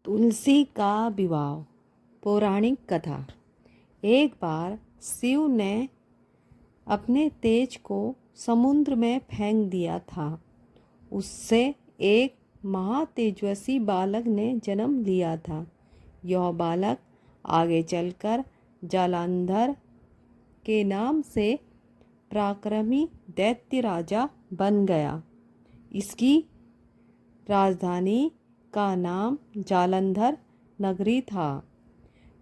तुलसी का विवाह। पौराणिक कथा। एक बार शिव ने अपने तेज को समुद्र में फेंक दिया था। उससे एक महातेजस्वी बालक ने जन्म लिया था। यह बालक आगे चलकर जालंधर के नाम से पराक्रमी दैत्य राजा बन गया। इसकी राजधानी का नाम जालंधर नगरी था।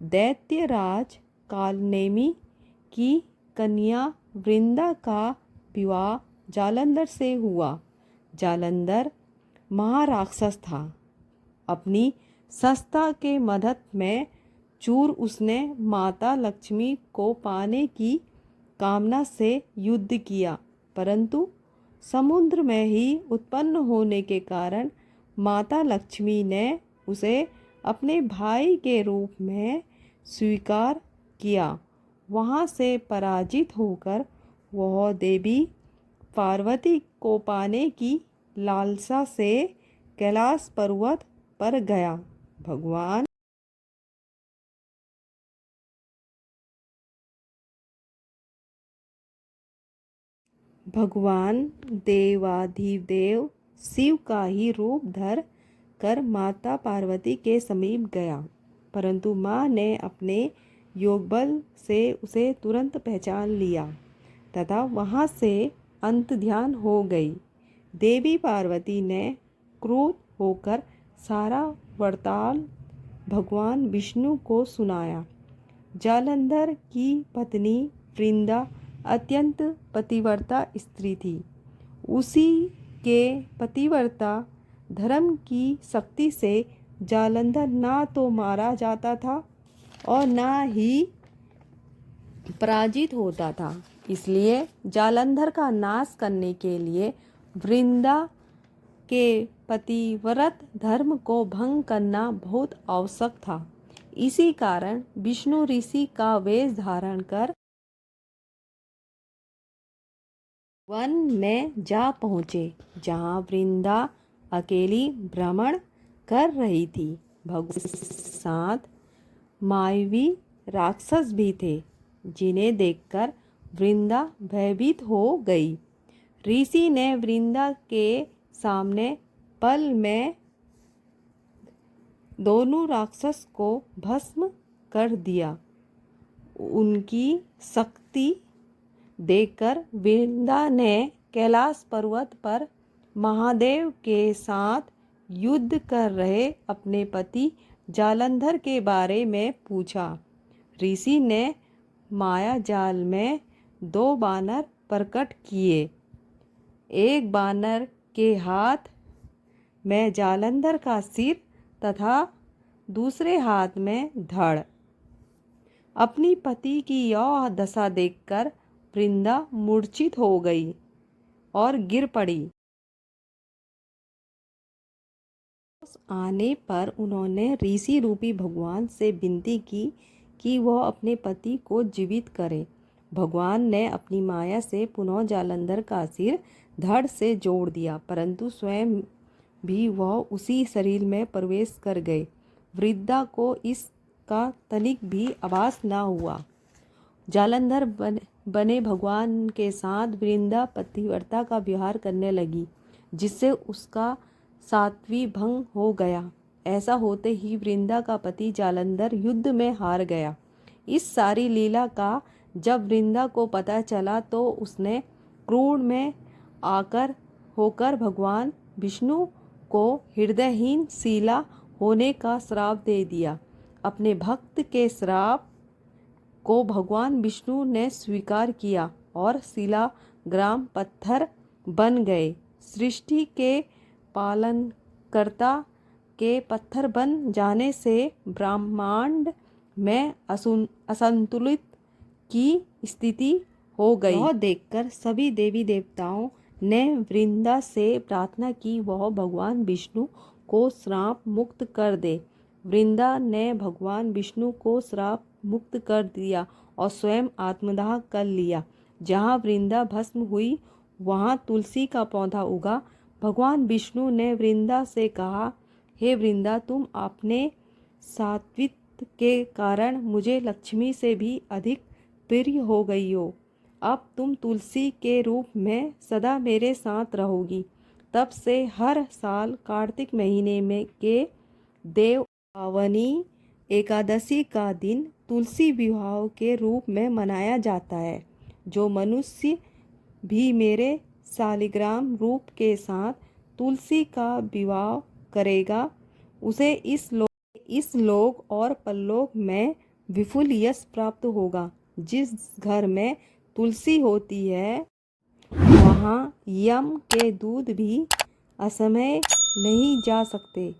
दैत्यराज कालनेमी की कन्या वृंदा का विवाह जालंधर से हुआ। जालंधर महाराक्षस था। अपनी सत्ता के मदद में चूर उसने माता लक्ष्मी को पाने की कामना से युद्ध किया, परंतु समुद्र में ही उत्पन्न होने के कारण माता लक्ष्मी ने उसे अपने भाई के रूप में स्वीकार किया। वहाँ से पराजित होकर वह देवी पार्वती को पाने की लालसा से कैलाश पर्वत पर गया। भगवान देवाधिदेव शिव का ही रूप धर कर माता पार्वती के समीप गया, परंतु माँ ने अपने योग बल से उसे तुरंत पहचान लिया तथा वहाँ से अंत ध्यान हो गई। देवी पार्वती ने क्रोध होकर सारा वृत्तांत भगवान विष्णु को सुनाया। जालंधर की पत्नी वृंदा अत्यंत पतिव्रता स्त्री थी। उसी के पतिव्रता धर्म की शक्ति से जालंधर ना तो मारा जाता था और ना ही पराजित होता था। इसलिए जालंधर का नाश करने के लिए वृंदा के पतिव्रत धर्म को भंग करना बहुत आवश्यक था। इसी कारण विष्णु ऋषि का वेश धारण कर वन में जा पहुँचे, जहाँ वृंदा अकेली भ्रमण कर रही थी। भगवान साथ मायावी राक्षस भी थे, जिन्हें देखकर वृंदा भयभीत हो गई। ऋषि ने वृंदा के सामने पल में दोनों राक्षस को भस्म कर दिया। उनकी शक्ति देखकर वृंदा ने कैलाश पर्वत पर महादेव के साथ युद्ध कर रहे अपने पति जालंधर के बारे में पूछा। ऋषि ने माया जाल में 2 बानर प्रकट किए। एक बानर के हाथ में जालंधर का सिर तथा दूसरे हाथ में धड़। अपनी पति की यह दशा देखकर वृंदा मूर्छित हो गई और गिर पड़ी। आने पर उन्होंने ऋषि रूपी भगवान से विनती की कि वह अपने पति को जीवित करे। भगवान ने अपनी माया से पुनः जालंधर का सिर धड़ से जोड़ दिया, परंतु स्वयं भी वह उसी शरीर में प्रवेश कर गए। वृद्धा को इसका तनिक भी आभास न हुआ। जालंधर बने भगवान के साथ वृंदा पतिव्रता का व्यवहार करने लगी, जिससे उसका सात्वी भंग हो गया। ऐसा होते ही वृंदा का पति जालंधर युद्ध में हार गया। इस सारी लीला का जब वृंदा को पता चला तो उसने क्रोध में आकर होकर भगवान विष्णु को हृदयहीन शिला होने का श्राप दे दिया। अपने भक्त के श्राप को भगवान विष्णु ने स्वीकार किया और शिला ग्राम पत्थर बन गए। सृष्टि के पालनकर्ता के पत्थर बन जाने से ब्रह्मांड में असंतुलित की स्थिति हो गई। यह देखकर सभी देवी देवताओं ने वृंदा से प्रार्थना की वह भगवान विष्णु को श्राप मुक्त कर दे। वृंदा ने भगवान विष्णु को श्राप मुक्त कर दिया और स्वयं आत्मदाह कर लिया। जहाँ वृंदा भस्म हुई वहाँ तुलसी का पौधा उगा। भगवान विष्णु ने वृंदा से कहा, हे वृंदा, तुम अपने सात्वित्व के कारण मुझे लक्ष्मी से भी अधिक प्रिय हो गई हो। अब तुम तुलसी के रूप में सदा मेरे साथ रहोगी। तब से हर साल कार्तिक महीने में के देव पावनी एकादशी का दिन तुलसी विवाह के रूप में मनाया जाता है। जो मनुष्य भी मेरे शालिग्राम रूप के साथ तुलसी का विवाह करेगा, उसे इस लोक और परलोक में विपुल यश प्राप्त होगा। जिस घर में तुलसी होती है वहाँ यम के दूत भी असमय नहीं जा सकते।